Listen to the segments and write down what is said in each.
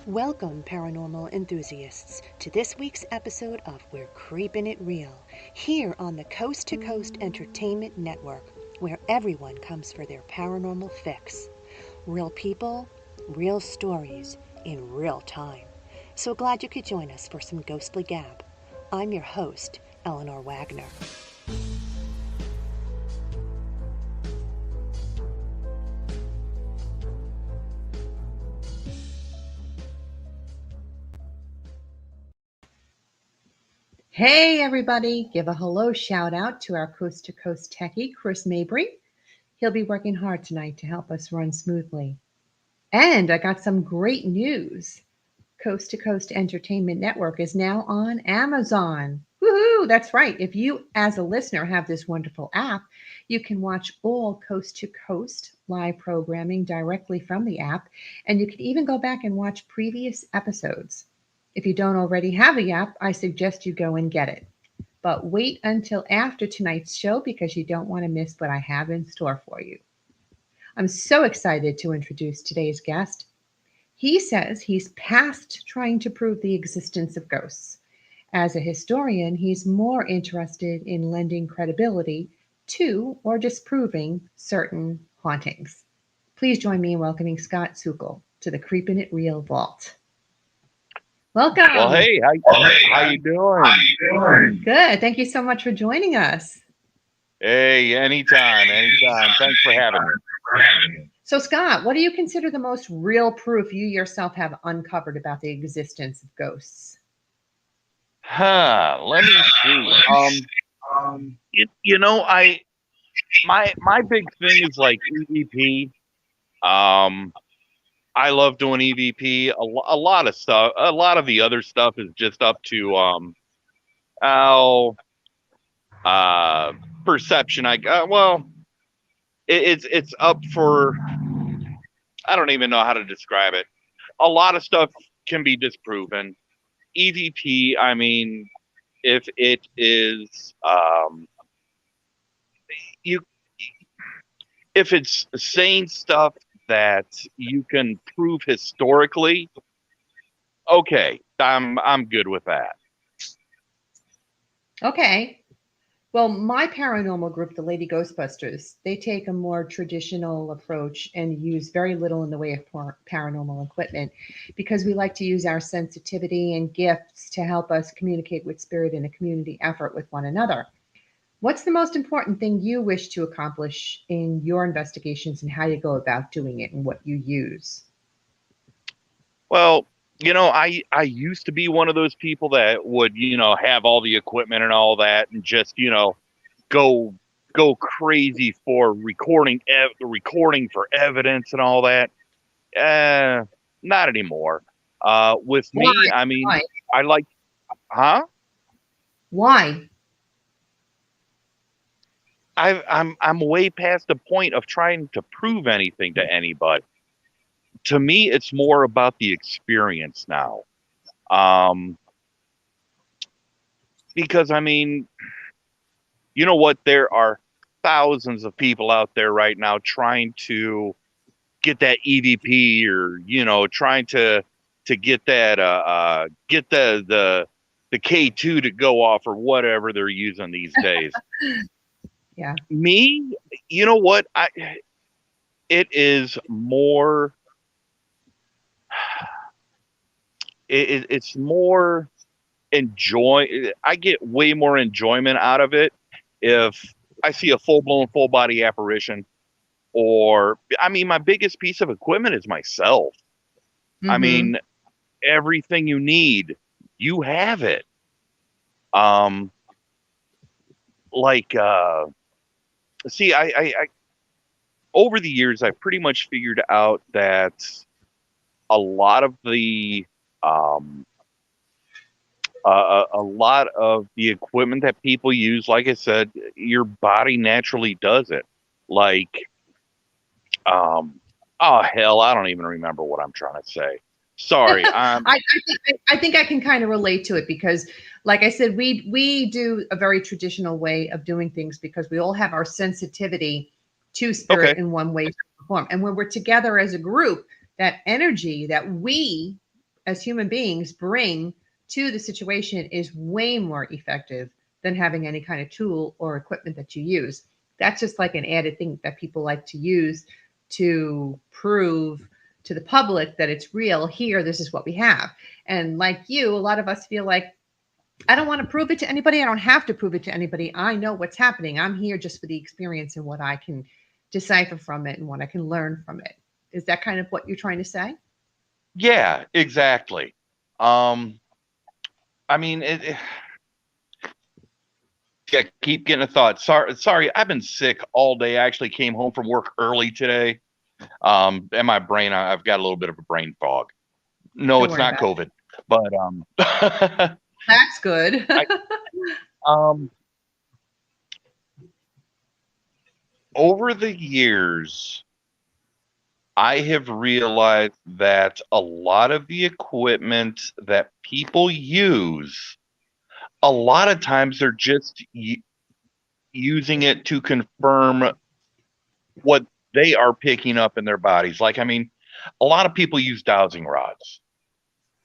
Welcome, paranormal enthusiasts, to this week's episode of We're Creepin' It Reel, here on the Coast to Coast Entertainment Network, where everyone comes for their paranormal fix. Real people, real stories, in real time. So glad you could join us for some ghostly gab. I'm your host, Eleanor Wagner. Hey everybody, give a hello shout out to our Coast to Coast techie, Chris Mabry. He'll be working hard tonight to help us run smoothly. And I got some great news. Coast to Coast Entertainment Network is now on Amazon. Woohoo! That's right. If you, as a listener, have this wonderful app, you can watch all Coast to Coast live programming directly from the app, and you can even go back and watch previous episodes. If you don't already have the app, I suggest you go and get it. But wait until after tonight's show because you don't want to miss what I have in store for you. I'm so excited to introduce today's guest. He says he's past trying to prove the existence of ghosts. As a historian, he's more interested in lending credibility to or disproving certain hauntings. Please join me in welcoming Scott Sukol to the Creepin' It Reel Vault. Welcome. Well, hey, how you doing? Good. Thank you so much for joining us. Hey, anytime. Thanks for having me. So, Scott, what do you consider the most real proof you yourself have uncovered about the existence of ghosts? Let me see. My big thing is like EVP. I love doing EVP. A lot of stuff. A lot of the other stuff is just up to perception. It's up for. I don't even know how to describe it. A lot of stuff can be disproven. EVP, I mean, if it is if it's saying stuff that you can prove historically, okay, I'm good with that. Okay. Well, my paranormal group, the Lady Ghostbusters, they take a more traditional approach and use very little in the way of paranormal equipment because we like to use our sensitivity and gifts to help us communicate with spirit in a community effort with one another. What's the most important thing you wish to accomplish in your investigations and how you go about doing it and what you use? Well, I used to be one of those people that would, have all the equipment and all that and just, go crazy for recording for evidence and all that. Not anymore. With me, Why? I mean, Why? I like, huh? Why? I'm way past the point of trying to prove anything to anybody. To me, it's more about the experience now. Because I mean, you know what? There are thousands of people out there right now trying to get that EVP or, trying to get that get the K2 to go off or whatever they're using these days. Yeah. Me, you know what? It is more. It's more enjoy. I get way more enjoyment out of it if I see a full-blown, full-body apparition. Or, I mean, my biggest piece of equipment is myself. Mm-hmm. I mean, everything you need, you have it. See, I over the years, I pretty much figured out that a lot of the a lot of the equipment that people use, like I said, your body naturally does it. Like, oh hell, I don't even remember what I'm trying to say. Sorry. I think I can kind of relate to it because, like I said, we do a very traditional way of doing things because we all have our sensitivity to spirit in one way, shape, or form. And when we're together as a group, that energy that we as human beings bring to the situation is way more effective than having any kind of tool or equipment that you use. That's just like an added thing that people like to use to prove to the public that it's real. Here, this is what we have. And like you, a lot of us feel like, I don't want to prove it to anybody. I don't have to prove it to anybody. I know what's happening. I'm here just for the experience and what I can decipher from it and what I can learn from it. Is that kind of what you're trying to say? Yeah, exactly. Um, I mean, yeah, keep getting a thought. Sorry, I've been sick all day. I actually came home from work early today. And my brain, I've got a little bit of a brain fog. No, Don't it's worry not about it. COVID, but That's good. I um over the years, I have realized that a lot of the equipment that people use, a lot of times they're just using it to confirm what they are picking up in their bodies. Like, I mean, a lot of people use dowsing rods.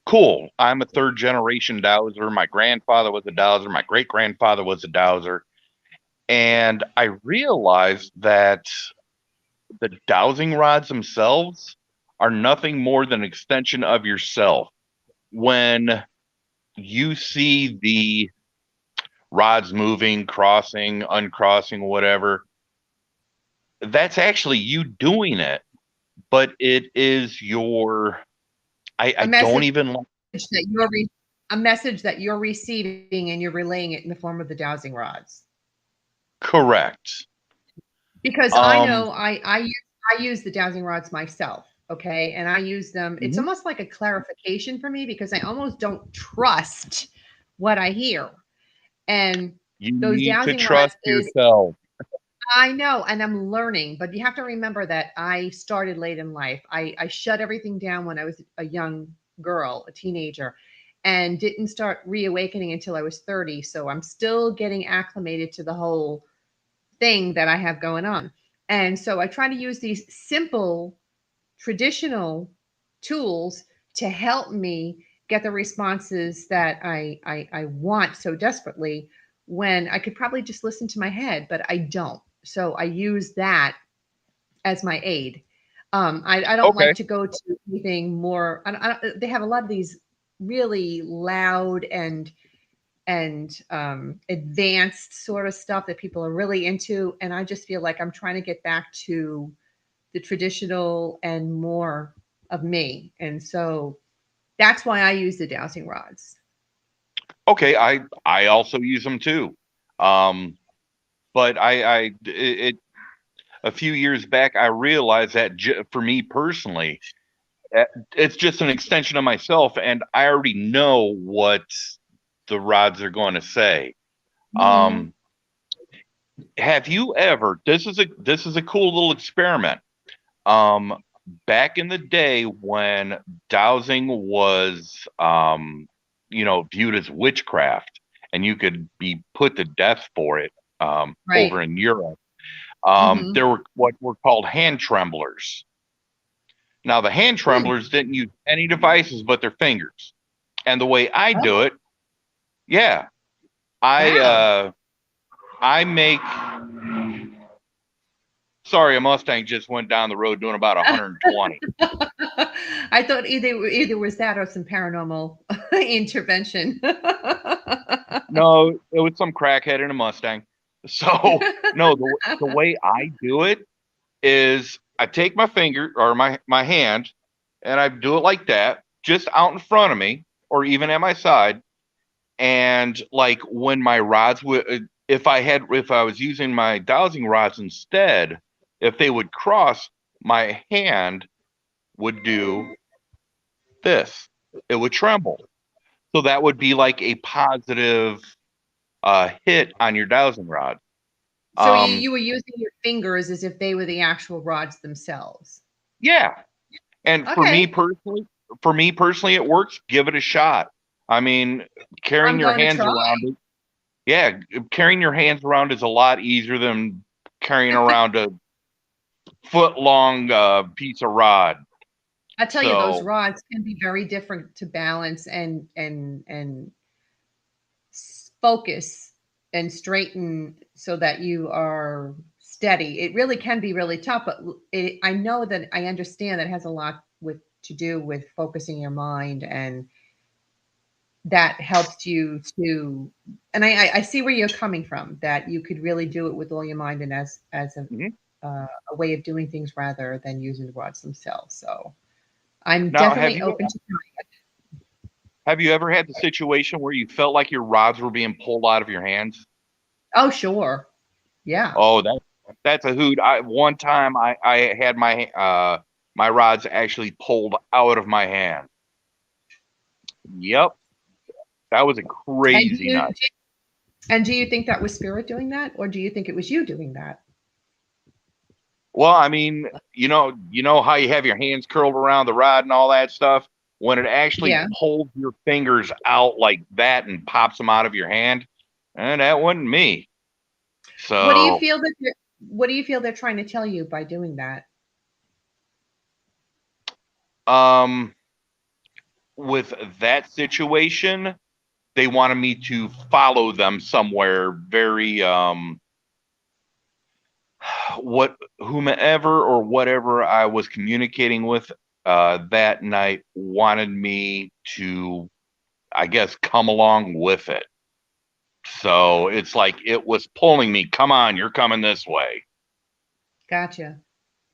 Cool. I'm a third generation dowser. My grandfather was a dowser. My great grandfather was a dowser. And I realized that the dowsing rods themselves are nothing more than an extension of yourself. When you see the rods moving, crossing, uncrossing, whatever, that's actually you doing it, but it is your, A I don't message even that you're a message that you're receiving and you're relaying it in the form of the dowsing rods. correct. Because I Um, know I use the dowsing rods myself, okay? And I use them. It's mhm. almost like a clarification for me because I almost don't trust what I hear. And You those need to dowsing rods trust is, yourself. I know, and I'm learning, but you have to remember that I started late in life. I shut everything down when I was a young girl, a teenager, and didn't start reawakening until I was 30. So I'm still getting acclimated to the whole thing that I have going on. And so I try to use these simple traditional tools to help me get the responses that I want so desperately when I could probably just listen to my head, but I don't. So I use that as my aid. I don't Okay. like to go to anything more. They have a lot of these really loud and advanced sort of stuff that people are really into, and I just feel like I'm trying to get back to the traditional and more of me. And so that's why I use the dowsing rods. Okay. I also use them too. Um, but a few years back, I realized that for me personally, it's just an extension of myself, and I already know what the rods are going to say. Mm, Um, have you ever? This is a cool little experiment. Um, Back in the day when dowsing was, viewed as witchcraft, and you could be put to death for it, over right. in Europe, Hmm. there were what were called hand tremblers. Now, the hand Hmm. tremblers didn't use any devices but their fingers. And the way I do Oh, it, yeah, I wow. uh, I make. Sorry, a Mustang just went down the road doing about 120. I thought either was that or some paranormal intervention. No, it was some crackhead in a Mustang. So no, the way I do it is I take my finger or my hand and I do it like that, just out in front of me or even at my side. And like when my rods would, if I was using my dowsing rods instead, if they would cross, my hand would do this. It would tremble. So that would be like a positive hit on your dowsing rod. So Um, you were using your fingers as if they were the actual rods themselves. yeah. And Okay, for me personally, it works. Give it a shot. I mean, carrying I'm your going to hands try. around it, yeah, carrying your hands around is a lot easier than carrying around a foot long piece of rod. I tell you, those So, rods can be very different to balance and focus and straighten so that you are steady. It really can be really tough, but I know that I understand that has a lot with to do with focusing your mind, and that helps you to. And I see where you're coming from. That you could really do it with all your mind and as mhm. a way of doing things rather than using the rods themselves. So I'm Now, definitely open to trying it. have you ever had the situation where you felt like your rods were being pulled out of your hands? Oh, sure. Yeah. Oh, that's a hoot. One time I had my rods actually pulled out of my hand. Yep, that was a And do crazy you night. and do you think that was spirit doing that, or do you think it was you doing that? Well, I mean, you know how you have your hands curled around the rod and all that stuff. When it actually Yeah. pulls your fingers out like that and pops them out of your hand, and that wasn't me. What do you So, feel that what do you feel they're trying to tell you by doing that? um, with that situation, they wanted me to follow them somewhere very what whomever or whatever I was communicating with that night wanted me to, I guess, come along with it. So it's like it was pulling me. Come on, you're coming this way. Gotcha.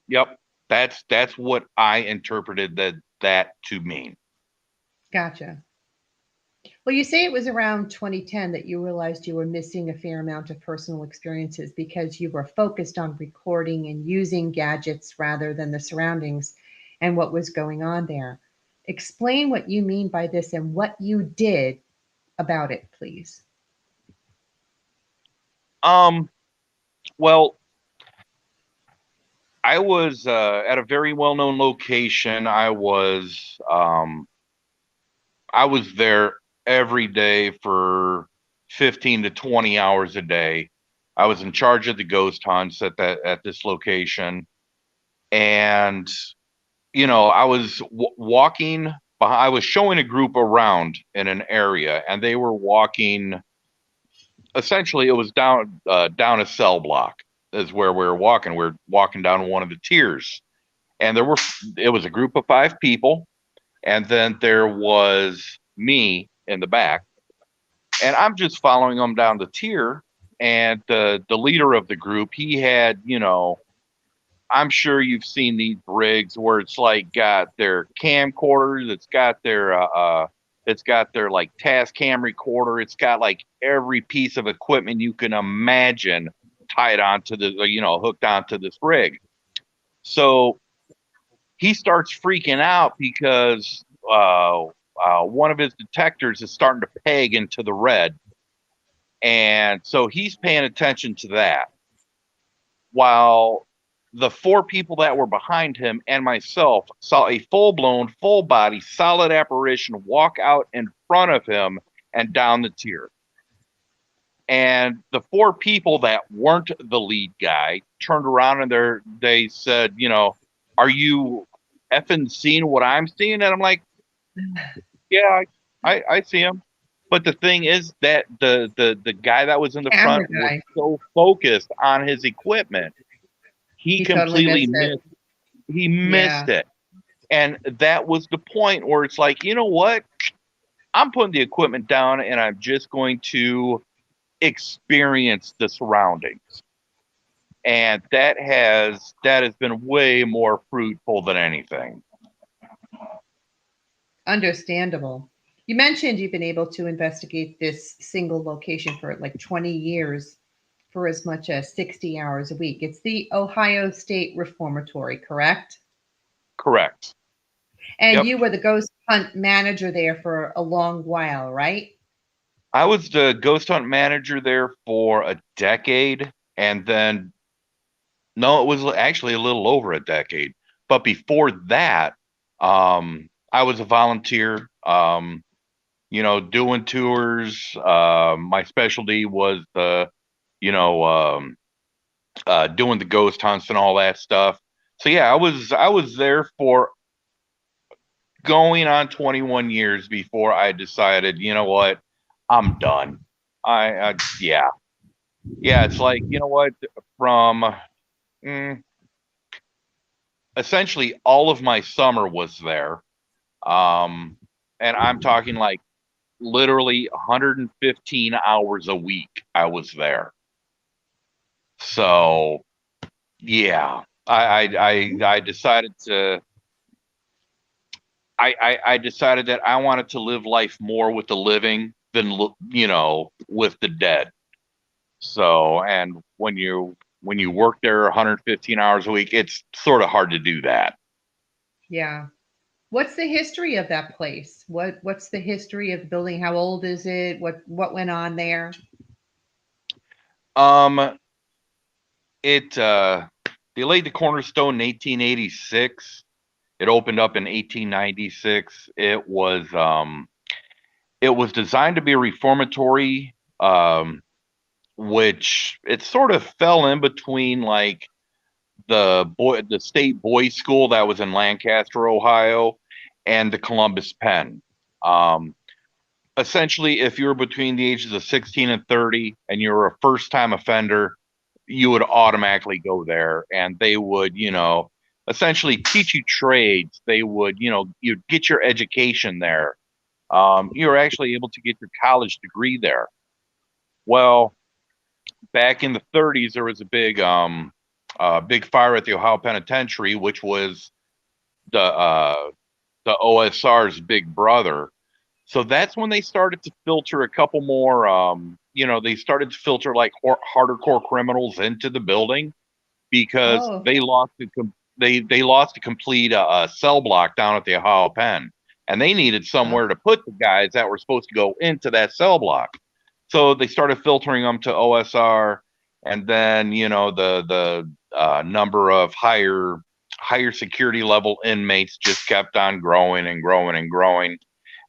Yep, that's what I interpreted that to mean. Gotcha. Well, you say it was around 2010 that you realized you were missing a fair amount of personal experiences because you were focused on recording and using gadgets rather than the surroundings and what was going on there. Explain what you mean by this and what you did about it, please. Um, well, I was at a very well-known location. I was there every day for 15 to 20 hours a day. I was in charge of the ghost hunts at this location, and I was walking. I was showing a group around in an area, and they were walking. Essentially, it was down a cell block. Is where we were walking. We were walking down one of the tiers, and it was a group of 5 people, and then there was me in the back, and I'm just following them down the tier. And the leader of the group, he had, I'm sure you've seen these rigs where it's like got their camcorders, it's got their like task cam recorder, it's got like every piece of equipment you can imagine tied onto hooked onto this rig. So he starts freaking out because one of his detectors is starting to peg into the red. And so he's paying attention to that while the 4 people that were behind him and myself saw a full blown, full body, solid apparition walk out in front of him and down the tier. And the 4 people that weren't the lead guy turned around and they said, are you effing seeing what I'm seeing? And I'm like, yeah, I see him. But the thing is that the guy that was in the Camera front was guy. so focused on his equipment, he He totally completely missed it. missed Yeah. it. And that was the point where it's like, you know what? I'm putting the equipment down and I'm just going to experience the surroundings. And that has been way more fruitful than anything. Understandable. You mentioned you've been able to investigate this single location for like 20 years for as much as 60 hours a week. It's the Ohio State Reformatory, correct? Correct. And Yep. you were the ghost hunt manager there for a long while, right? I was the ghost hunt manager there for a decade, and then no, it was actually a little over a decade. But before that, I was a volunteer, doing tours. My specialty was you know, um, doing the ghost hunts and all that stuff. So yeah, I was there for going on 21 years before I decided, you know what, I'm done. Yeah, yeah. It's like, you know what, from mm, essentially all of my summer was there, um, and I'm talking like literally 115 hours a week. I was there, so yeah. I decided to. I decided that I wanted to live life more with the living than with the dead. So, and when you work there 115 hours a week, it's sort of hard to do that. Yeah. What's the history of that place? What's the history of the building? How old is it? What went on there? Um, it they laid the cornerstone in 1886. It opened up in 1896. It was designed to be a reformatory, which it sort of fell in between like the state boys school that was in Lancaster, Ohio, and the Columbus Penn. Um, Essentially, if you were between the ages of 16 and 30 and you were a first time offender, you would automatically go there, and they would, essentially teach you trades. They would, you'd get your education there. You were actually able to get your college degree there. Well, back in the 30s, there was a big fire at the Ohio Penitentiary, which was the OSR's big brother. So that's when they started to filter a couple more. They started to filter like harder core criminals into the building because Oh, they okay. lost they lost a complete cell block down at the Ohio Penn, and they needed Oh, somewhere to put the guys that were supposed to go into that cell block. So they started filtering them to OSR, and then the number of higher security level inmates just kept on growing and growing and growing,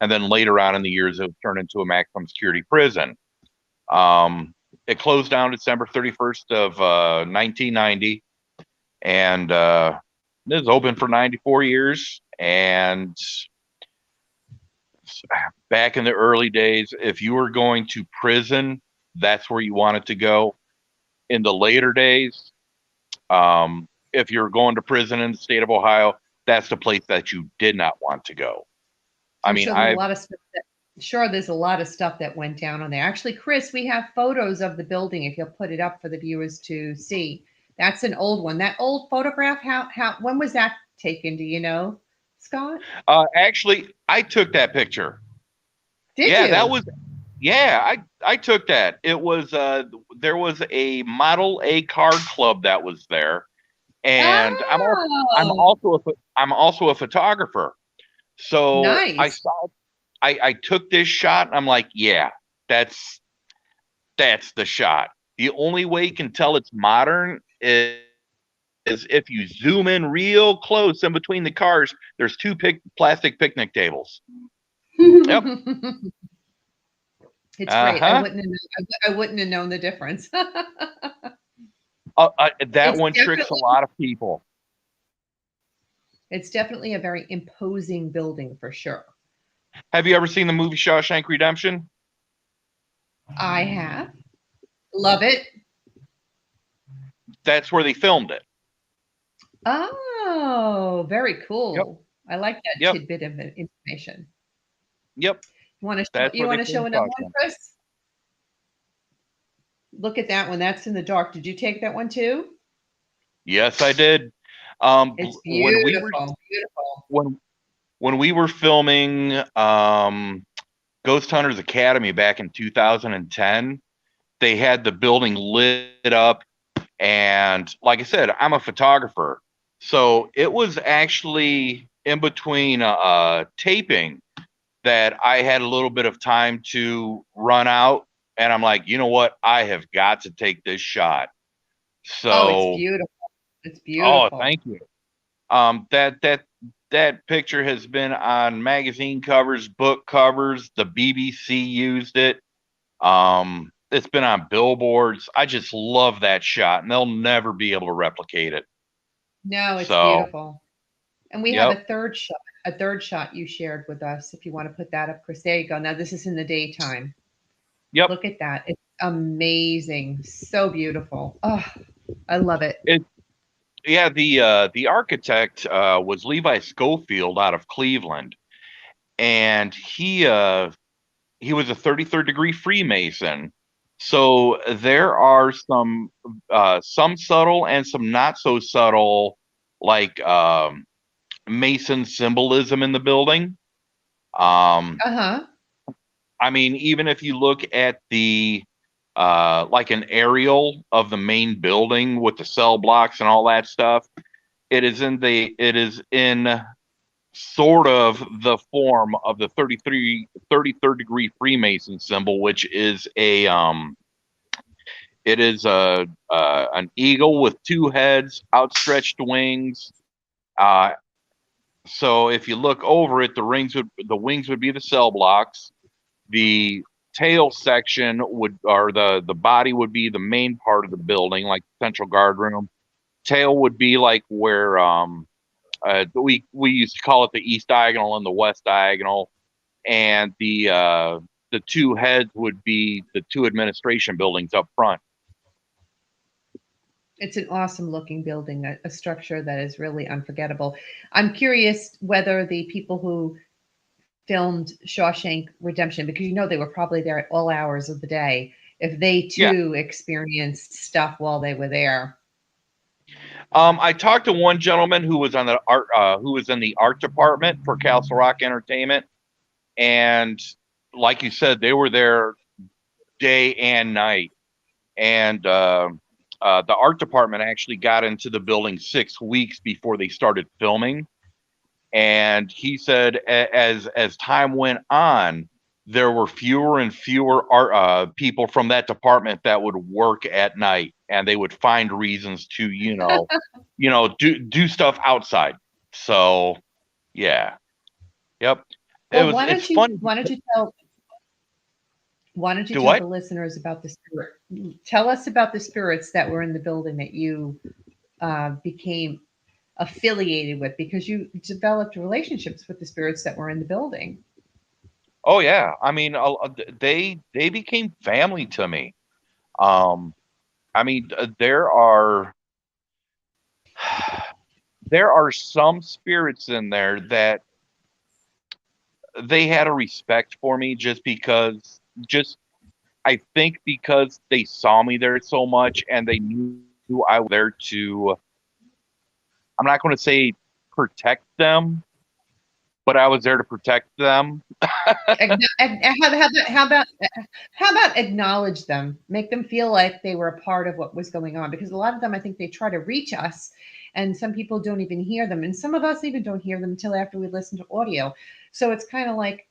and then later on in the years it turned into a maximum security prison. It closed down December 31st of 1990, and it was open for 94 years. And back in the early days, if you were going to prison, that's where you wanted to go. In the later days, if you're going to prison in the state of Ohio, that's the place that you did not want to go. I I'm mean, sure there's a lot of stuff that sure there's a lot of stuff that went down on there. Actually, Chris, we have photos of the building if you'll put it up for the viewers to see. That's an old one. That old photograph, how when was that taken? Do you know, Scott? actually, I took that picture. Did Yeah, you? I took that. It was there was a Model A car club that was there, and Oh, I'm also a photographer. So nice. I took this shot and I'm like, yeah, that's that's the shot. The only way you can tell it's modern is if you zoom in real close in between the cars, there's two plastic picnic tables. Yep. It's great. I Uh-huh. wouldn't have known, I wouldn't have known the difference. That It's one tricks a definitely lot of people. it's definitely a very imposing building for sure. Have you ever seen the movie Shawshank Redemption? I have. Love it. That's where they filmed it. Oh, very Yep. cool. I like that Yep. tidbit of information. Yep. That's You where they want to show filmed another one, Shawshank. Chris? Look at that one. That's in the dark. Did you take that one too? Yes, I did. It's When we were beautiful. Beautiful. when when we were filming Ghost Hunters Academy back in 2010, they had the building lit up. And like I said, I'm a photographer. So it was actually in between taping that I had a little bit of time to run out. And I'm like, you know what? I have got to take this shot. Oh, it's So, beautiful. It's oh, beautiful. thank you. That picture has been on magazine covers, book covers. The BBC used it. It's been on billboards. I just love that shot, and they'll never be able to replicate it. No, it's So, beautiful. And we have Yep. a third shot you shared with us. If you want to put that up, Chris, there you go. Now this is in the daytime. Yep. Look at that. It's amazing. So beautiful. Oh, I love it. It yeah, the architect was Levi Schofield out of Cleveland, and he was a 33rd degree Freemason. So there are some subtle and some not so subtle, like Mason symbolism in the building. Um, Uh-huh. I mean, even if you look at the like an aerial of the main building with the cell blocks and all that stuff, it is in sort of the form of the 33rd degree Freemason symbol, which is an eagle with two heads, outstretched wings. Uh, so if you look over it, the wings would be the cell blocks. The tail section would, or the body would be the main part of the building, like the central guard room. Tail would be like where we used to call it the east diagonal and the west diagonal, and the two heads would be the two administration buildings up front. It's an awesome looking building, a structure that is really unforgettable. I'm curious whether the people who filmed Shawshank Redemption, because you know they were probably there at all hours of the day, if they Yeah. too experienced stuff while they were there. I talked to one gentleman who was in the art department for Castle Rock Entertainment, and like you said, they were there day and night. And the art department actually got into the building 6 weeks before they started filming. And he said, as time went on, there were fewer and fewer people from that department that would work at night, and they would find reasons to, do stuff outside. So, yeah, yep. Well, It's fun. why don't you Do tell what? the listeners about the spirit? Tell us about the spirits that were in the building that you became affiliated with because you developed relationships with the spirits that were in the building. Oh yeah. I mean, they became family to me. Um, I mean, there are some spirits in there that they had a respect for me just I think because they saw me there so much and they knew I was there to, I'm not going to say protect them, but I was there to protect them. How about acknowledge them, make them feel like they were a part of what was going on? Because a lot of them, I think, they try to reach us, and some people don't even hear them, and some of us even don't hear them until after we listen to audio. So it's kind of like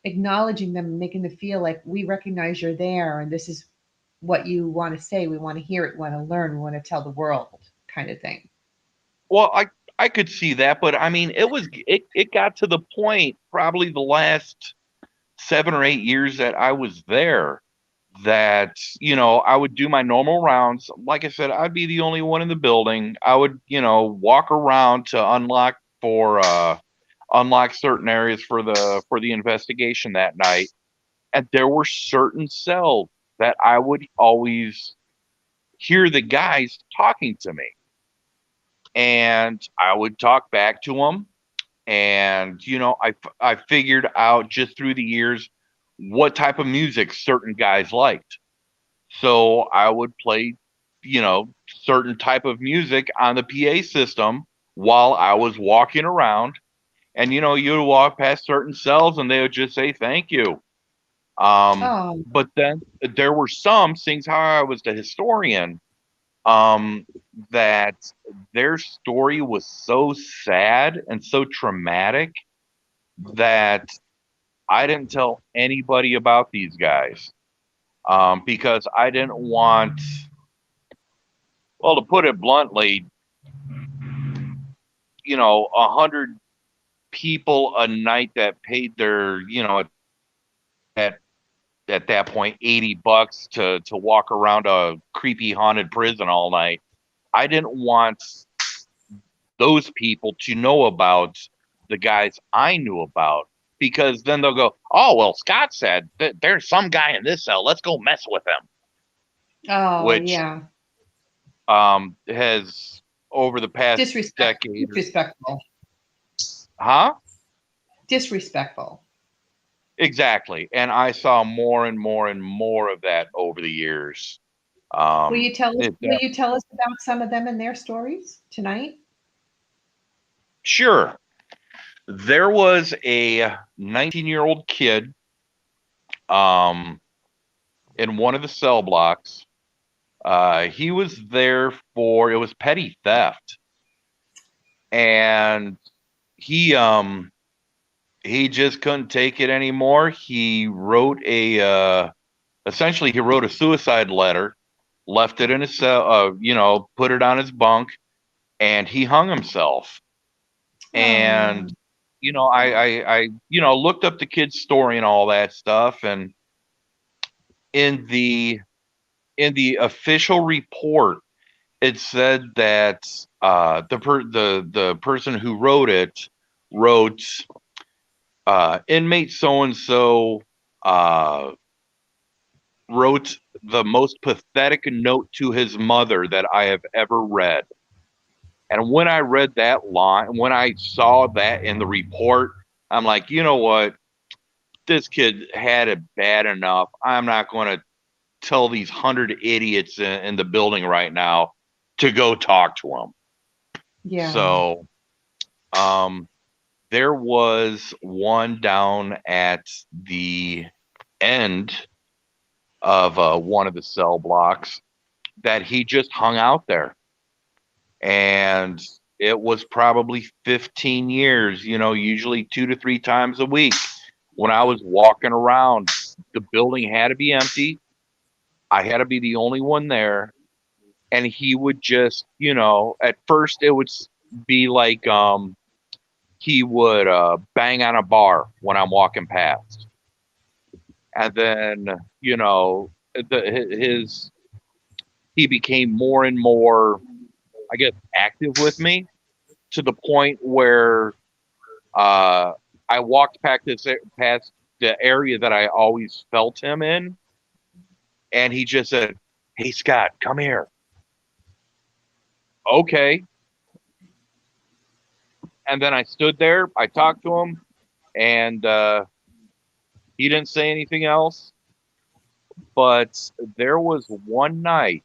acknowledging them, making them feel like we recognize you're there, and this is what you want to say. We want to hear it. We want to learn. We want to tell the world, kind of thing. Well, I could see that, but I mean, it got to the point probably the last 7 or 8 years that I was there that, I would do my normal rounds. Like I said, I'd be the only one in the building. I would, walk around to unlock certain areas for the investigation that night. And there were certain cells that I would always hear the guys talking to me. And I would talk back to them. And, I figured out just through the years what type of music certain guys liked. So I would play, certain type of music on the PA system while I was walking around. And, you would walk past certain cells and they would just say, thank you. Oh, But then there were some, seeing how I was the historian, um, that their story was so sad and so traumatic that I didn't tell anybody about these guys, because I didn't want, well, to put it bluntly, 100 people a night that paid their, at at that point, $80 to walk around a creepy haunted prison all night. I didn't want those people to know about the guys I knew about, because then they'll go, oh, well, Scott said that there's some guy in this cell. Let's go mess with him, Oh, which yeah. has over the past decade. Disrespectful. Huh? Disrespectful. Exactly. And I saw more and more and more of that over the years. Will Um, you tell us? it, Will you tell us about some of them and their stories tonight? sure. There was a 19-year-old kid um, in one of the cell blocks. He was there for, it was petty theft. And he he just couldn't take it anymore. He wrote essentially he wrote a suicide letter, left it in his cell, put it on his bunk, and he hung himself. Oh, And I looked up the kid's story and all that stuff, and in the official report, it said that the person who wrote it wrote inmate so and so wrote the most pathetic note to his mother that I have ever read. And when I read that line, when I saw that in the report, I'm like, you know what? This kid had it bad enough. I'm not going to tell these 100 idiots in the building right now to go talk to him. yeah. So, um, there was one down at the end of one of the cell blocks that he just hung out there. And it was probably 15 years, usually 2 to 3 times a week. When I was walking around, the building had to be empty. I had to be the only one there. And he would just, at first it would be like he would bang on a bar when I'm walking past. And then, his he became more and more, I guess, active with me, to the point where uh, I walked past the area that I always felt him in, and he just said, "Hey, Scott, come here." Okay. And then I stood there, I talked to him, and he didn't say anything else. But there was one night,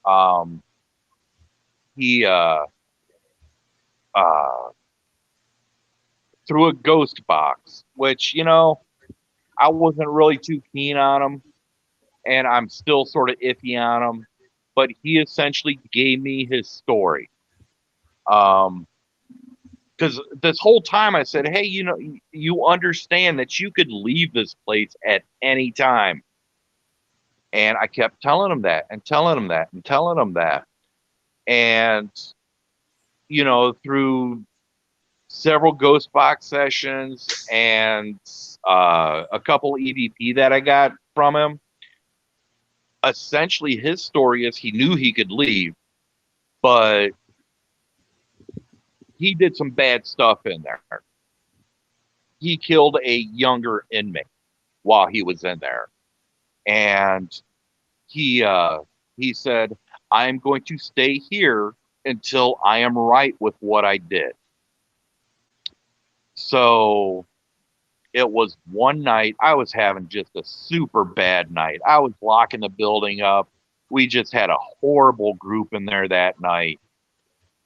um, he uh, threw a ghost box, which, I wasn't really too keen on him, and I'm still sort of iffy on him. But he essentially gave me his story. Um, because this whole time I said, "Hey, you understand that you could leave this place at any time." And I kept telling him that and telling him that and telling him that. And, through several ghost box sessions and a couple EVP that I got from him, essentially his story is he knew he could leave, but he did some bad stuff in there. He killed a younger inmate while he was in there. And he said, "I'm going to stay here until I am right with what I did." So it was one night I was having just a super bad night. I was locking the building up. We just had a horrible group in there that night.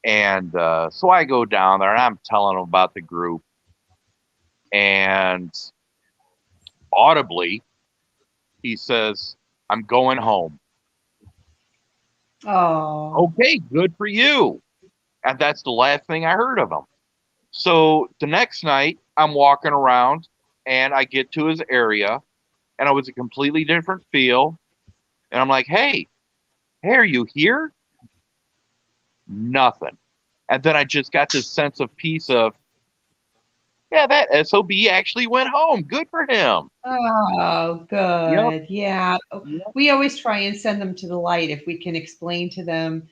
And so I go down there and I'm telling them about the group. And audibly, he says, "I'm going home." Oh, Okay, good for you. And that's the last thing I heard of him. So the next night, I'm walking around and I get to his area, and it was a completely different feel. And I'm like, hey, are you here? Nothing. And then I just got this sense of peace of, yeah, that SOB actually went home. Good for him. oh, Yep. good. Yeah. Yep. We always try and send them to the light if we can explain to them,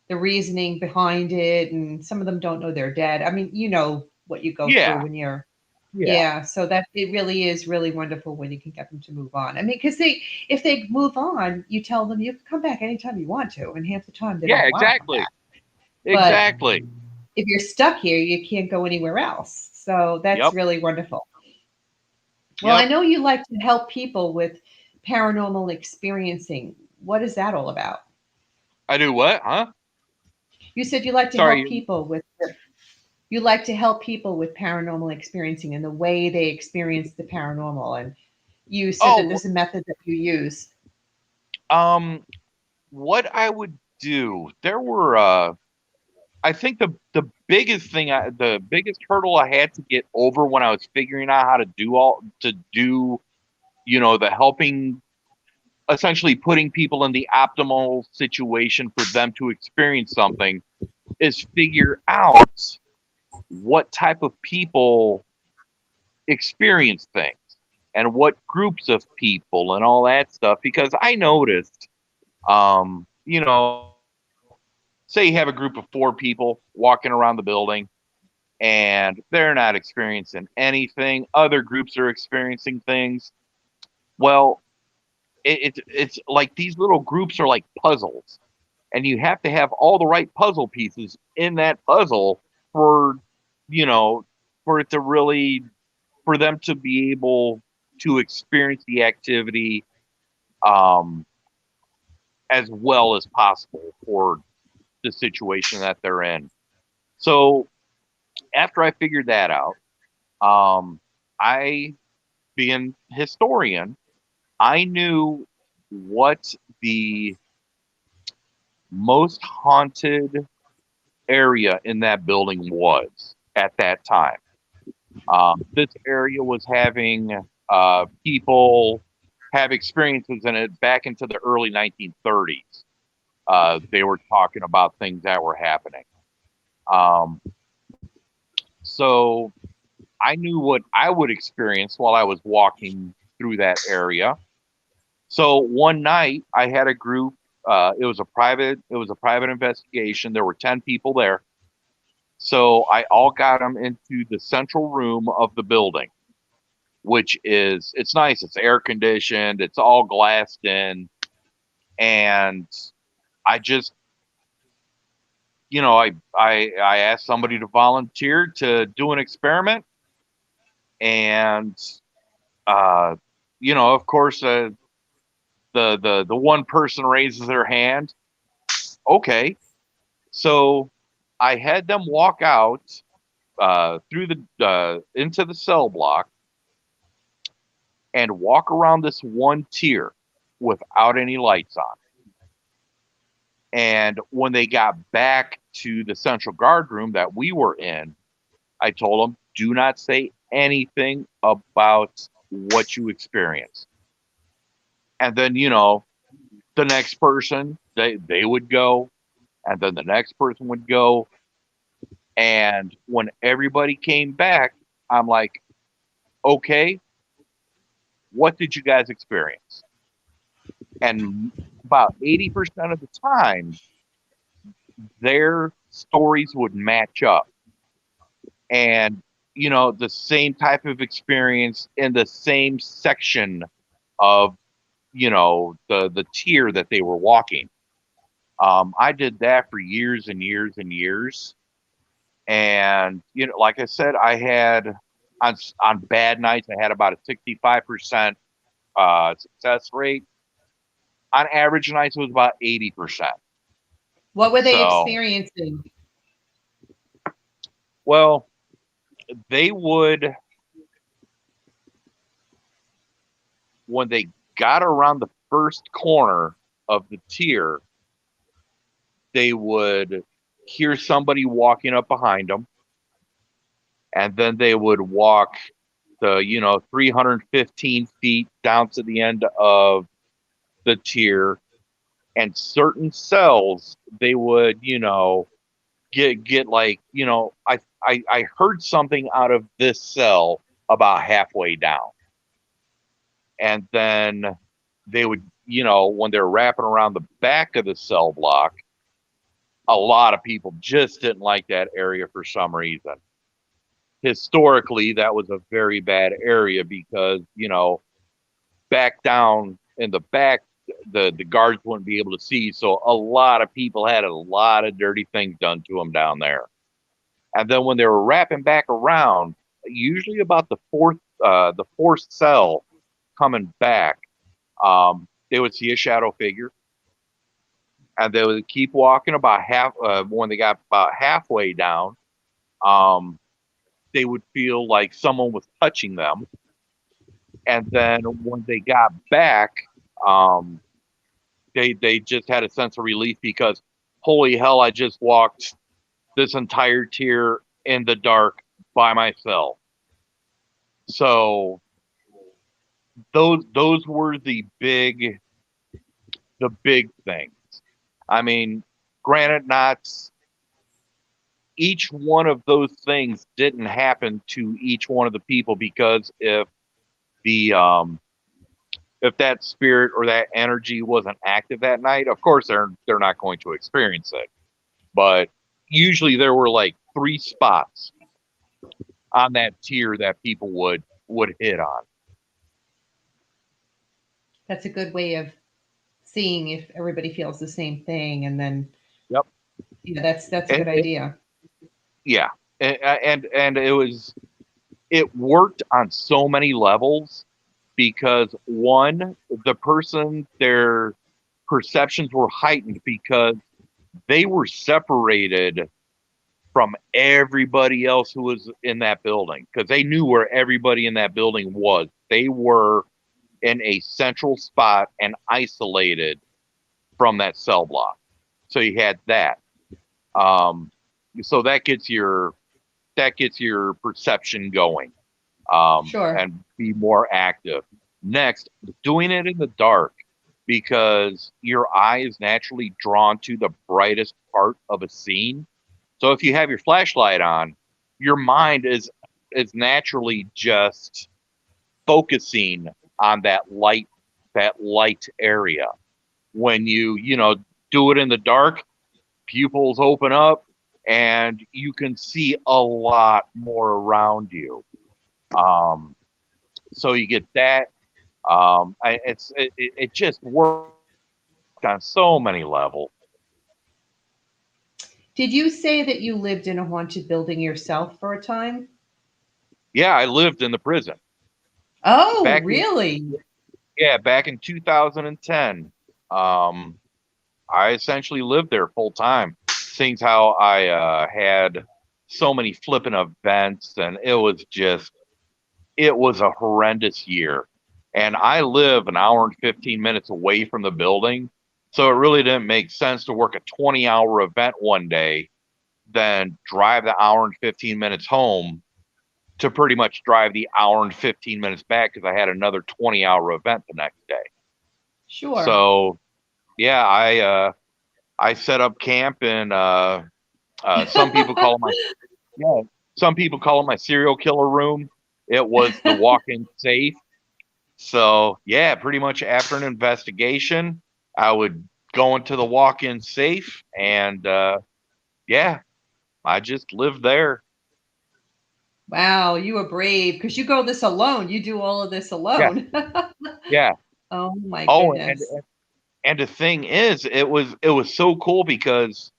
the reasoning behind it, and some of them don't know they're dead. I mean, you know what you go through Yeah, when you're, yeah, yeah. So that it really is really wonderful when you can get them to move on. I mean, because if they move on, you tell them you can come back anytime you want to, and half the time they yeah, don't want to come exactly, back. But exactly. if you're stuck here, you can't go anywhere else. So that's Yep, really wonderful. Well, I yep. know you like to help people with paranormal experiencing. What is that all about? I do what? Huh? You said you like to help Sorry. people with you like to help people with paranormal experiencing and the way they experience the paranormal, and you said that Oh, there's a method that you use. um, what I would do? There were I think the biggest thing, the biggest hurdle I had to get over when I was figuring out how to do, the helping, essentially putting people in the optimal situation for them to experience something, is figure out what type of people experience things and what groups of people and all that stuff. Because I noticed, say you have a group of 4 people walking around the building and they're not experiencing anything. Other groups are experiencing things. Well, it's like these little groups are like puzzles, and you have to have all the right puzzle pieces in that puzzle for you know for it to really, for them to be able to experience the activity um, as well as possible for the situation that they're in. So after I figured that out, I, being historian, I knew what the most haunted area in that building was at that time. This area was having people have experiences in it back into the early 1930s. They were talking about things that were happening. Um, so I knew what I would experience while I was walking through that area. So one night I had a group. It was a private investigation. There were 10 people there. So I all got them into the central room of the building, which it's nice. It's air conditioned. It's all glassed in, and I just, I asked somebody to volunteer to do an experiment, and uh, of course, the one person raises their hand. Okay, so I had them walk out through the into the cell block and walk around this one tier without any lights on. And when they got back to the central guard room that we were in, I told them, do not say anything about what you experienced. And then, the next person, they would go, and then the next person would go. And when everybody came back, I'm like, okay, what did you guys experience? And about 80% of the time, their stories would match up. And, the same type of experience in the same section of, the tier that they were walking. I did that for years and years and years. And, like I said, I had, on bad nights, I had about a 65% success rate. On average nights, it was about 80%. What were they So, experiencing? well, they would, when they got around the first corner of the tier, they would hear somebody walking up behind them, and then they would walk the 315 feet down to the end of the tier, and certain cells they would get like, I heard something out of this cell about halfway down. And then they would, when they're wrapping around the back of the cell block, a lot of people just didn't like that area for some reason. Historically, that was a very bad area because, back down in the back, the guards wouldn't be able to see. So a lot of people had a lot of dirty things done to them down there. And then when they were wrapping back around, usually about the fourth cell coming back, they would see a shadow figure, and they would keep walking about half. When they got about halfway down, um, they would feel like someone was touching them, and then when they got back, um, they just had a sense of relief because holy hell, I just walked this entire tier in the dark by myself. So those were the big things. I mean, granted, not each one of those things didn't happen to each one of the people because the if that spirit or that energy wasn't active that night, of course they're not going to experience it. But usually there were like three spots on that tier that people would hit on. That's a good way of seeing if everybody feels the same thing, and then Yep. that's a And good idea. yeah, and it worked on so many levels because one, the person, their perceptions were heightened because they were separated from everybody else who was in that building because they knew where everybody in that building was. They were in a central spot and isolated from that cell block. So you had that. Um, so that gets your perception going, Sure. and be more active. Next, doing it in the dark because your eye is naturally drawn to the brightest part of a scene. So if you have your flashlight on, your mind is naturally just focusing on that light area. When you do it in the dark, pupils open up and you can see a lot more around you. Um, so you get that. It just worked on so many levels. Did you say that you lived in a haunted building yourself for a time? Yeah, I lived in the prison Oh, back in really? yeah back in 2010. Um, I essentially lived there full time. Seeing how I had so many flipping events, and it was a horrendous year. And I live an hour and 15 minutes away from the building. So it really didn't make sense to work a 20-hour event one day, then drive the hour and 15 minutes home to pretty much drive the hour and 15 minutes back because I had another 20-hour event the next day. Sure. So yeah, I set up camp and some people call it my yeah, some people call it my serial killer room. It was the walk-in safe. So yeah, pretty much after an investigation, I would go into the walk-in safe, and yeah, I just lived there. Wow, you were brave because you go this alone. You do all of this Yeah, alone. yeah. Oh my Oh, and goodness. and the thing is, it was so cool because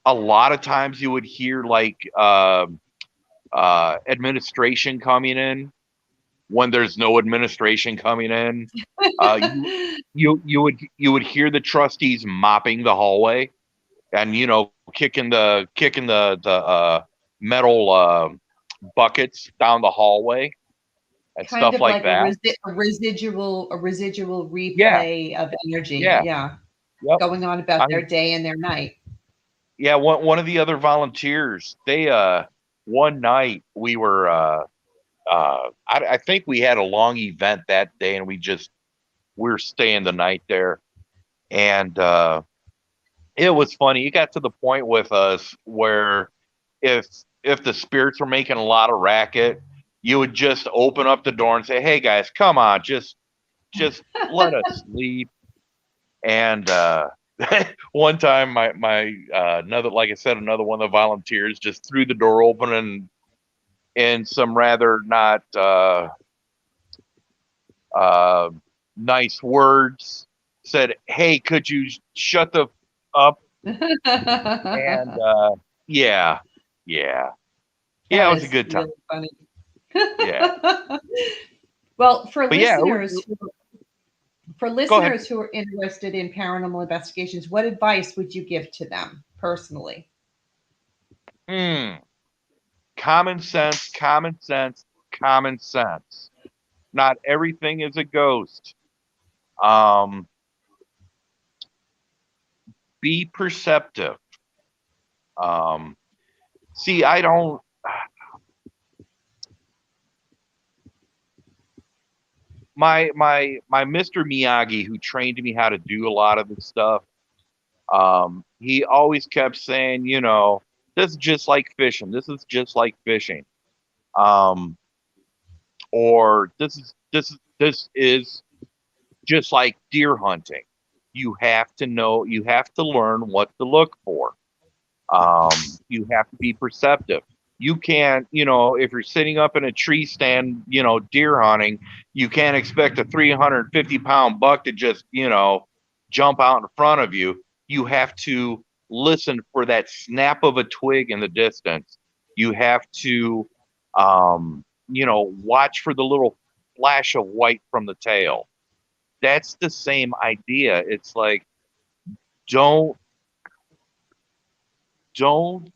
a lot of times you would hear like administration coming in when there's no administration coming in. You would hear the trustees mopping the hallway and kicking the metal buckets down the hallway and Kind stuff of like like that. a residual Yeah, replay of energy. yeah, Yeah, yep. going on about I their mean, day and their night. yeah. One of the other volunteers, they one night we were I think we had a long event that day, and we were staying the night there, and it was funny. It got to the point with us where if if the spirits were making a lot of racket, you would just open up the door and say, "Hey guys, come on, just let us sleep." And one time my another, like I said, another one of the volunteers just threw the door open and in some rather not uh, nice words said, "Hey, could you shut the up?" And That yeah, yeah, yeah, it was a is good time. really funny. Yeah, Well, but yeah, for go ahead. listeners who are interested in paranormal investigations, what advice would you give to them personally? Hmm. Common sense, common sense, common sense. Not everything is a ghost. Um, be perceptive. Um, see, I don't. My Mr. Miyagi, who trained me how to do a lot of this stuff, he always kept saying, this is just like fishing. This is just like fishing. Um, or this is just like deer hunting. You have to know. You have to learn what to look for. Um, you have to be perceptive. You can't, if you're sitting up in a tree stand, deer hunting, you can't expect a 350-pound buck to just, jump out in front of you. You have to listen for that snap of a twig in the distance. You have to, watch for the little flash of white from the tail. That's the same idea. It's like, don't don't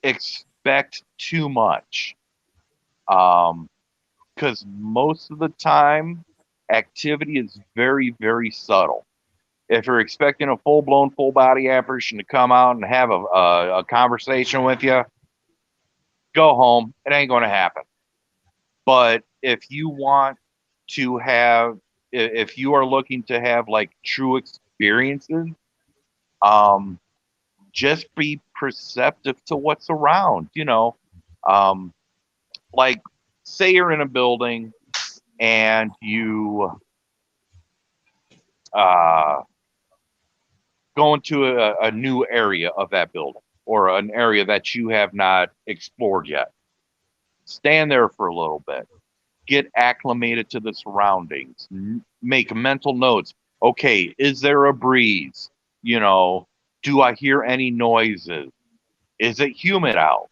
expect too much. Because most of the time, activity is very, very subtle. If you're expecting a full blown, full body apparition to come out and have a conversation with you, go home. It ain't going to happen. But if you want to have, if you are looking to have like true experiences, um, just be perceptive to what's around. Um, like say you're in a building and you uh, go into a new area of that building or an area that you have not explored yet. Stand there for a little bit, get acclimated to the surroundings, make mental notes. Okay, is there a breeze? Do I hear any noises? Is it humid out?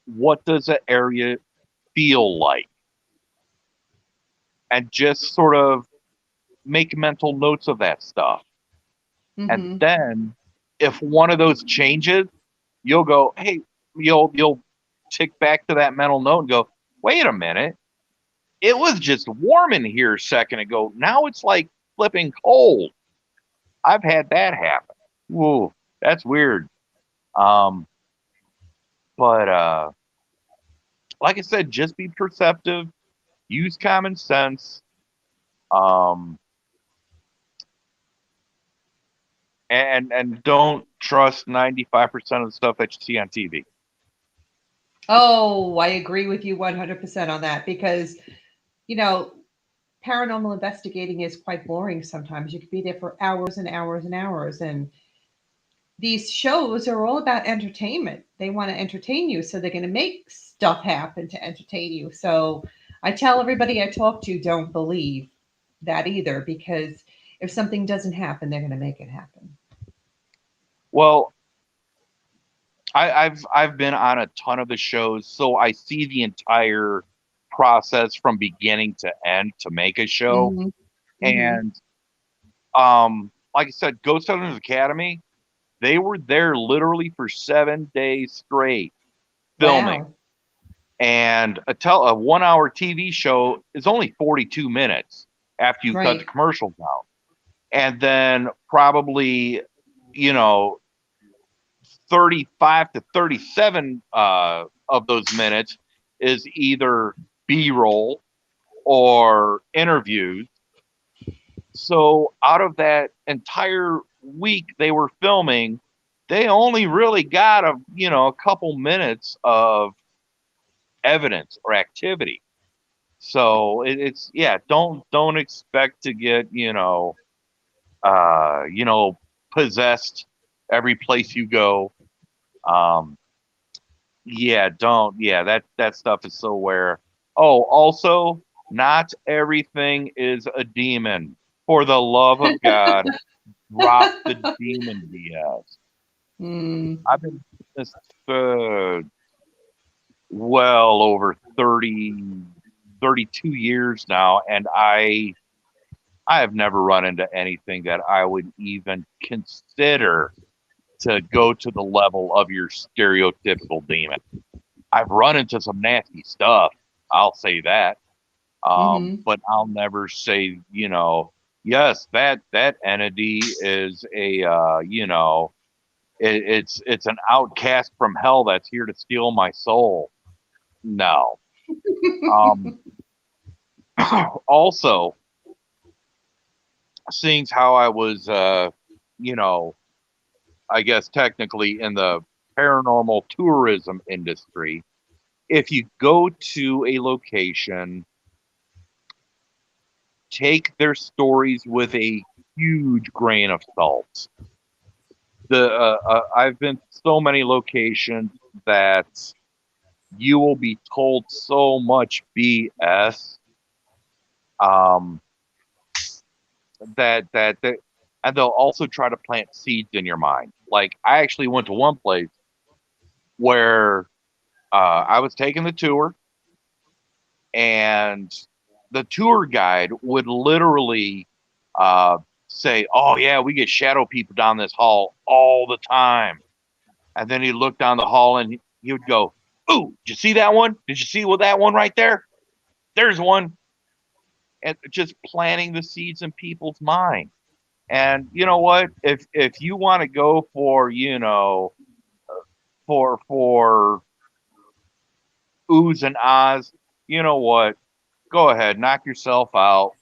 What does the area feel like? And just sort of make mental notes of that stuff. And Mm-hmm. then if one of those changes, you'll go, hey, you'll tick back to that mental note and go, wait a minute, it was just warm in here a second ago. Now it's like flipping cold. I've had that happen. Whoa, that's weird. Um, but like I said, just be perceptive, use common sense, um, and don't trust 95% of the stuff that you see on TV. Oh, I agree with you 100% on that because, you know, paranormal investigating is quite boring sometimes. You could be there for hours and hours and hours. And these shows are all about entertainment. They want to entertain you, so they're going to make stuff happen to entertain you. So I tell everybody I talk to, don't believe that either, because if something doesn't happen, they're going to make it happen. Well, I've been on a ton of the shows, so I see the entire process from beginning to end to make a show. Hmm. Hmm. And like I said, Ghost Hunters Academy, they were there literally for 7 days straight filming. Wow. And a 1 hour TV show is only 42 minutes after you cut the Right. commercials out. And then probably, you know, 35 to 37 of those minutes is either B-roll or interviews. So out of that entire week they were filming, they only really got a couple minutes of evidence or activity. So it's yeah, don't expect to get uh, you know possessed every place you go. Um, yeah, don't. Yeah, that stuff is so where. Oh, also, not everything is a demon. For the love of God, drop the demon BS. Mm, I've been doing this for well over 32 years now, and I have never run into anything that I would even consider to go to the level of your stereotypical demon. I've run into some nasty stuff. I'll say that. mm-hmm. But I'll never say, yes, that entity is a, it's an outcast from hell that's here to steal my soul. No. Um, also, seeing how I was, you know, I guess technically in the paranormal tourism industry, if you go to a location, take their stories with a huge grain of salt. I've been to so many locations that you will be told so much BS, um, that and they'll also try to plant seeds in your mind. Like I actually went to one place where I was taking the tour, and the tour guide would literally uh, say, "Oh yeah, we get shadow people down this hall all the time." And then he'd look down the hall and he would go, "Ooh, did you see that one? Did you see what that one right there? There's one." And just planting the seeds in people's mind. And you know what? If you want to go for for oohs and ahs, you know what? Go ahead, knock yourself out.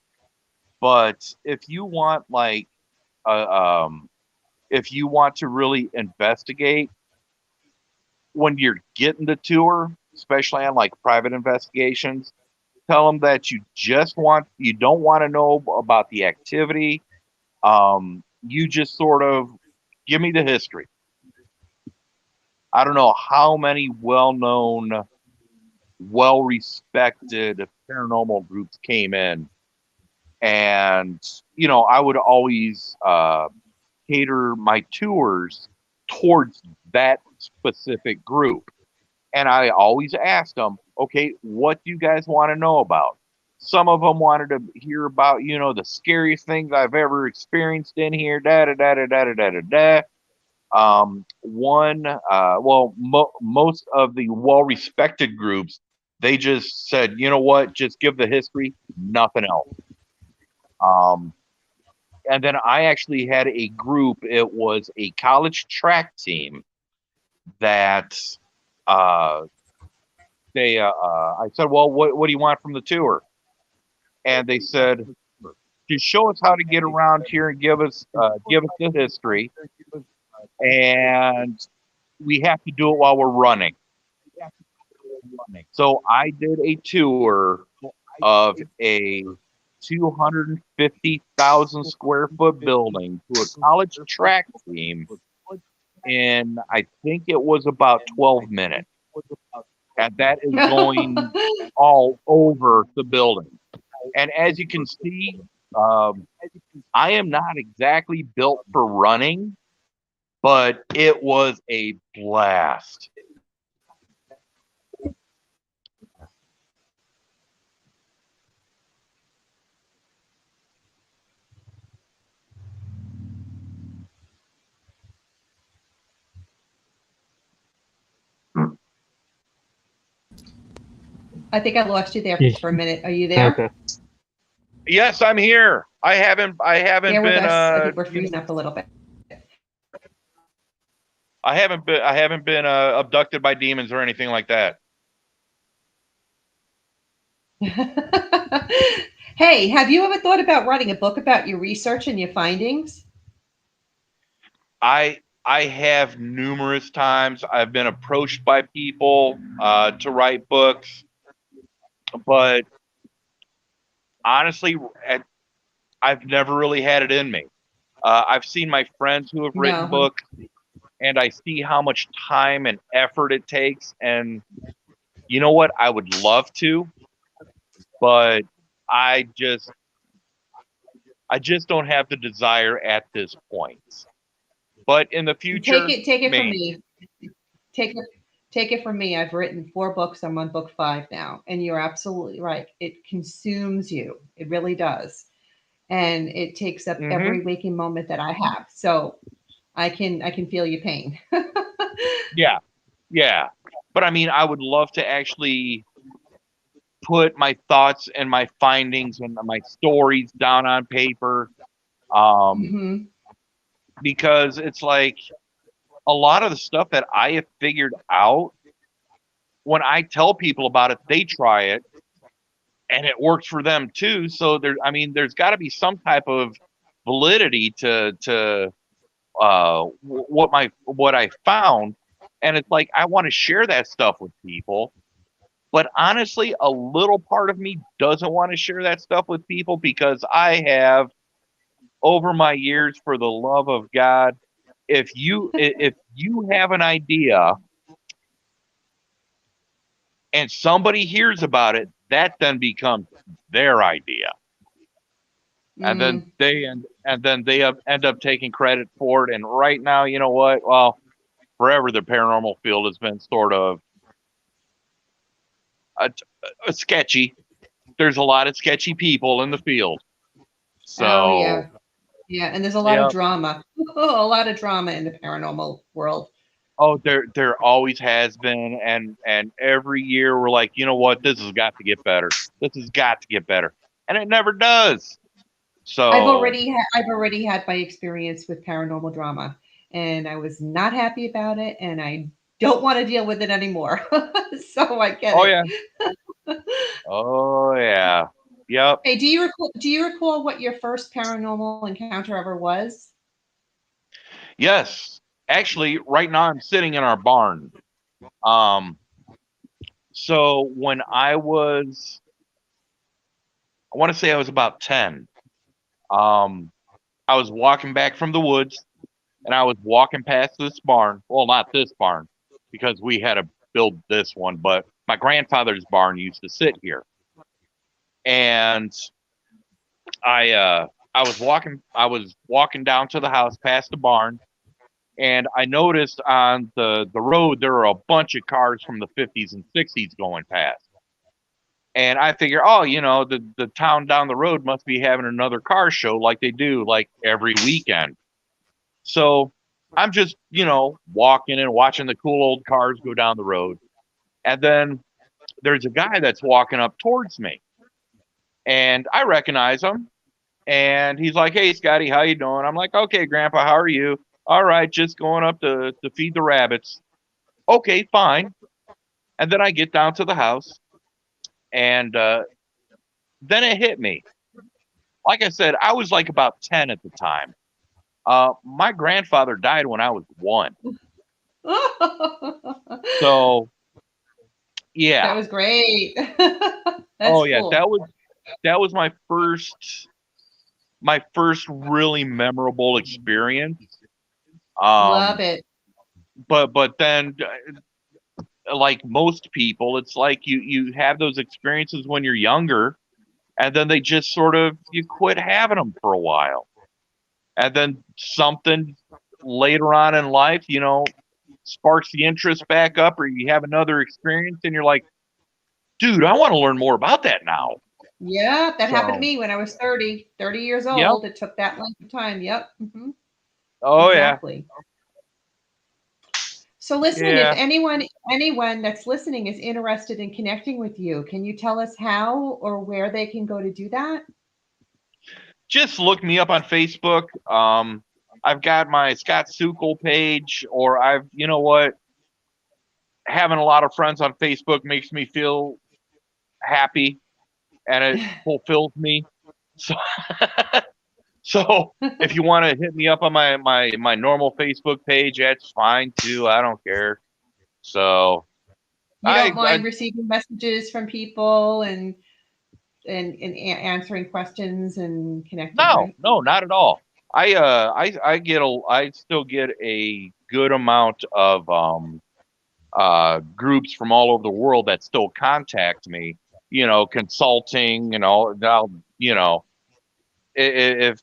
But uh, um, if you want to really investigate when you're getting the tour, especially on like private investigations, tell them that you don't want to know about the activity. You just sort of give me the history. I don't know how many well-known, well-respected paranormal groups came in, and I would always cater my tours towards that specific group. And I always asked them, okay, what do you guys want to know about? Some of them wanted to hear about, the scariest things I've ever experienced in here, da da da da da da da da da. Most of the well-respected groups, they just said, you know what, just give the history, nothing else. Um, and then I actually had a group. It was a college track team that uh, I said, well, what do you want from the tour? And they said, just show us how to get around here and give us the history, and we have to do it while we're running. So I did a tour of a 250,000 square foot building to a college track team in, I think it was about 12 minutes. And that is going all over the building. And as you can see, um, I am not exactly built for running, but it was a blast. I think I lost you there Yeah. for a minute. Are you there? Okay. Yes, I'm here. I haven't Bear with been us. I think we're freezing up a little bit. I haven't been abducted by demons or anything like that. Hey, have you ever thought about writing a book about your research and your findings? I have numerous times. I've been approached by people to write books, but honestly, I've never really had it in me. I've seen my friends who have written No. books, and I see how much time and effort it takes. And you know what? I would love to, but I just I just don't have the desire at this point. But in the future, Take it from maybe. me. Take it take it from me. I've written 4 books. I'm on book 5 now, and you're absolutely right. It consumes you. It really does, and it takes up Hmm. every waking moment that I have. So I can feel your pain. Yeah, yeah. But I mean, I would love to actually put my thoughts and my findings and my stories down on paper, um, Hmm. because it's like a lot of the stuff that I have figured out, when I tell people about it, they try it and it works for them too. So there, I mean, there's got to be some type of validity to what I found, and it's like I want to share that stuff with people. But honestly, a little part of me doesn't want to share that stuff with people because I have, over my years, for the love of God, if you have an idea and somebody hears about it, that then becomes their idea, and then Mm. end up taking credit for it. And right now, you know what? Well, forever the paranormal field has been sort of a, a sketchy. There's a lot of sketchy people in the field. Oh yeah, So, yeah. And there's a lot of yeah. drama. A lot of drama in the paranormal world. Oh, there always has been, and every year we're like, you know what, this has got to get better. This has got to get better, and it never does. So, I've already had my experience with paranormal drama, and I was not happy about it, and I don't want to deal with it anymore. So I get oh it. yeah, oh yeah, yep, Hey, do you recall what your first paranormal encounter ever was? yes. Actually, right now I'm sitting in our barn. Um, so when I want to say I was about 10. Um, I was walking back from the woods, and I was walking past this barn. Well, not this barn, because we had to build this one, but my grandfather's barn used to sit here. And I was walking down to the house past the barn, and I noticed on the road there were a bunch of cars from the 50s and 60s going past. And I figure, oh, the town down the road must be having another car show like they do like every weekend. So I'm just, walking and watching the cool old cars go down the road. And then there's a guy that's walking up towards me, and I recognize him. And he's like, "Hey, Scotty, how you doing?" I'm like, "Okay, Grandpa, how are you?" "All right, just going up to feed the rabbits." "Okay, fine." And then I get down to the house, and then it hit me. Like I said, I was like about 10 at the time. My grandfather died when I was 1. So, That yeah. was great. That's Oh yeah, cool. that was my first really memorable experience. Love Um, it. but then, like most people, it's like you have those experiences when you're younger, and then they just sort of you quit having them for a while, and then something later on in life, sparks the interest back up, or you have another experience, and you're like, dude, I want to learn more about that now. Yeah, that happened to So, me when I was 30 years yep. old. It took that length of time. Yep. Oh yeah. Exactly. So listen, if Yeah. anyone that's listening is interested in connecting with you, can you tell us how or where they can go to do that? Just look me up on Facebook. I've got my Scott Sukol page, or you know what, having a lot of friends on Facebook makes me feel happy, and it fulfills me. So, so if you want to hit me up on my normal Facebook page, that's fine too. I don't care. So You don't I mind receiving messages from people and answering questions and connecting, no, right? no, not at all. I still get a good amount of groups from all over the world that still contact me, consulting, I'll, you know, if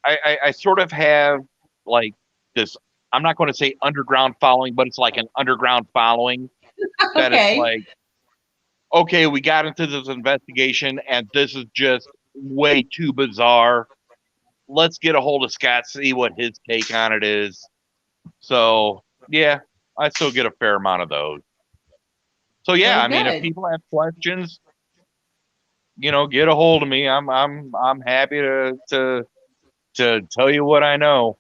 I sort of have like this, I'm not going to say underground following, but it's like an underground following that it's Okay. like, okay, we got into this investigation and this is just way too bizarre. Let's get a hold of Scott, see what his take on it is. So, yeah, I still get a fair amount of those. So, yeah, Well, I mean, if good. people have questions, get a hold of me. I'm happy to tell you what I know.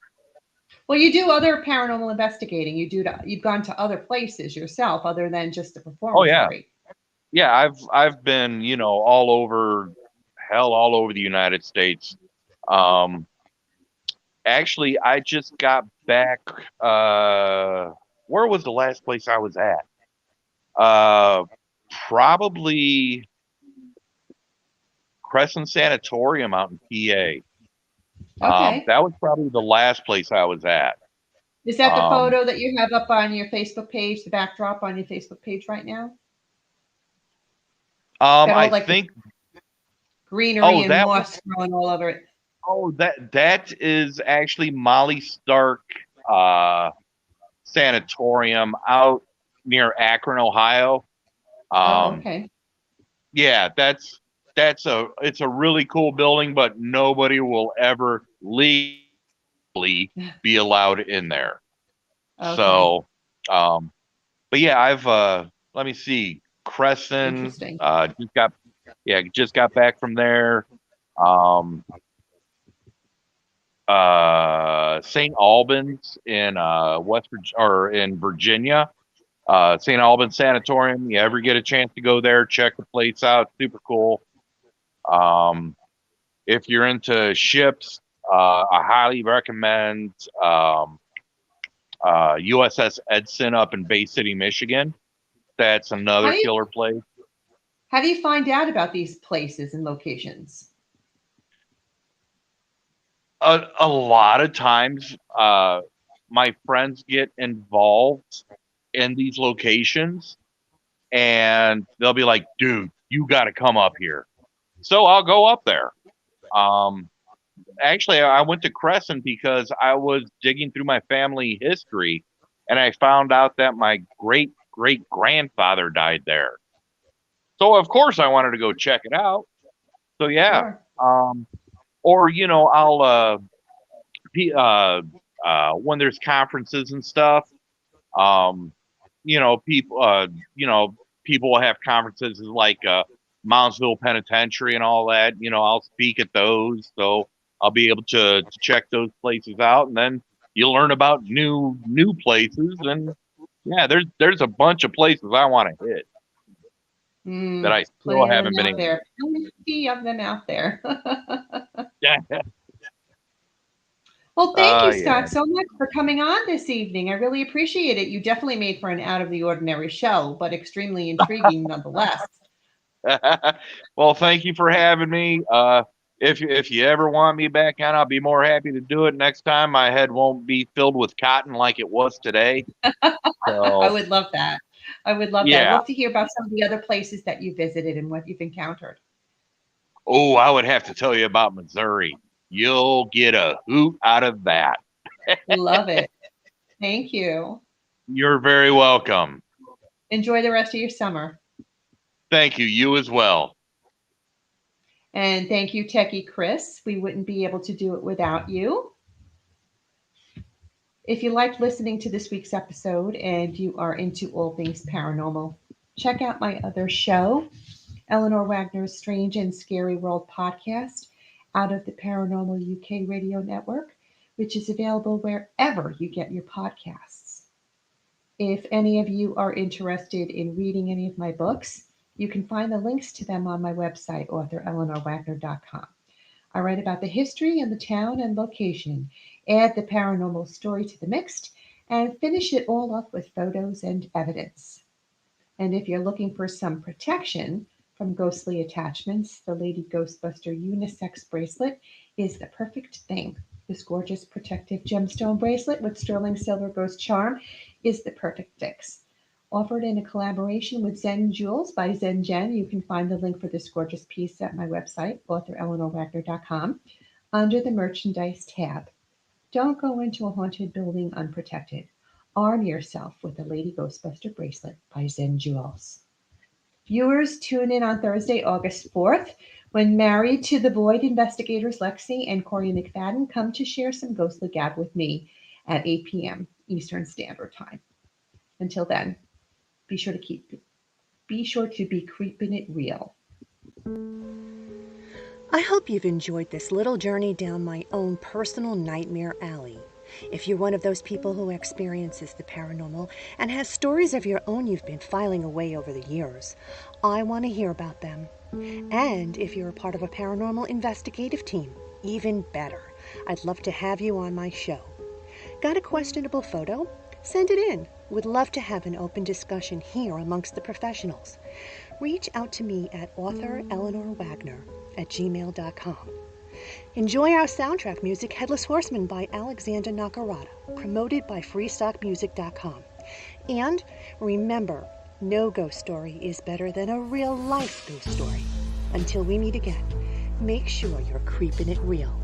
Well, you do other paranormal investigating. You've gone to other places yourself other than just the Oh yeah, performatory. yeah. I've been all over, hell, all over the United States. Um, Actually, I just got back. Where was the last place I was at? Uh, Probably Crescent Sanatorium out in PA. Okay. That was probably the last place I was at. Is that the Um, photo that you have up on your Facebook page, the backdrop on your Facebook page right now? It's got all I like the think. greenery Oh, and that was. moss growing all over it. Oh, that is actually Molly Stark uh, Sanatorium out near Akron, Ohio. Oh, Um, okay. yeah, it's a really cool building, but nobody will ever legally be allowed in there. Okay. So, um, but yeah, I've let me see, Crescent, Interesting. just got back from there. Um, St. Albans in West Virginia or in Virginia. St. Albans Sanatorium. You ever get a chance to go there, check the place out. Super cool. Um, if you're into ships, I highly recommend USS Edson up in Bay City, Michigan. That's How another do you killer place. how do you find out about these places and locations? A lot of times, my friends get involved in these locations and they'll be like, dude, you got to come up here. So I'll go up there. Um, Actually, I went to Crescent because I was digging through my family history and I found out that my great great grandfather died there. So, of course, I wanted to go check it out. So, yeah. Sure. Um, or, I'll, when there's conferences and stuff, um, you know, people, uh, you know, people will have conferences like Moundsville Penitentiary and all that. I'll speak at those, so I'll be able to check those places out, and then you learn about new places. And yeah, there's a bunch of places I want to hit that I still Plenty of them haven't been out able to. there. Plenty of them out there. Yeah, Well, thank you, yeah. Scott, so much for coming on this evening. I really appreciate it. You definitely made for an out of the ordinary show, but extremely intriguing nonetheless. Well, thank you for having me. If you ever want me back on, I'll be more happy to do it next time. My head won't be filled with cotton like it was today. I So would love that. I would love that. I'd yeah. love to hear about some of the other places that you visited and what you've encountered. Oh, I would have to tell you about Missouri. You'll get a hoot out of that. Love it. Thank you. You're very welcome. Enjoy the rest of your summer. Thank you. You as well. And thank you, Techie Chris. We wouldn't be able to do it without you. If you liked listening to this week's episode and you are into all things paranormal, check out my other show, Eleanor Wagner's Strange and Scary World podcast, out of the Paranormal UK radio network, which is available wherever you get your podcasts. If any of you are interested in reading any of my books, you can find the links to them on my website, authoreleanorwagner.com. I write about the history and the town and location, add the paranormal story to the mix, and finish it all up with photos and evidence. And if you're looking for some protection From Ghostly Attachments, the Lady Ghostbuster unisex bracelet is the perfect thing. This gorgeous protective gemstone bracelet with sterling silver ghost charm is the perfect fix. Offered in a collaboration with Zen Jewels by Zen Jen, you can find the link for this gorgeous piece at my website, authoreleanorwagner.com, under the merchandise tab. Don't go into a haunted building unprotected. Arm yourself with the Lady Ghostbuster bracelet by Zen Jewels. Viewers, tune in on Thursday, August 4th, when Married to the Void investigators Lexi and Corey McFadden come to share some ghostly gab with me at 8 p.m. Eastern Standard Time. Until then, be sure to be creeping it real. I hope you've enjoyed this little journey down my own personal nightmare alley. If you're one of those people who experiences the paranormal and has stories of your own you've been filing away over the years, I want to hear about them. And if you're a part of a paranormal investigative team, even better. I'd love to have you on my show. Got a questionable photo? Send it in. Would love to have an open discussion here amongst the professionals. Reach out to me at authoreleanorwagner@gmail.com. Enjoy our soundtrack music, Headless Horseman by Alexander Nakarada, promoted by freestockmusic.com. And remember, no ghost story is better than a real-life ghost story. Until we meet again, make sure you're creeping it real.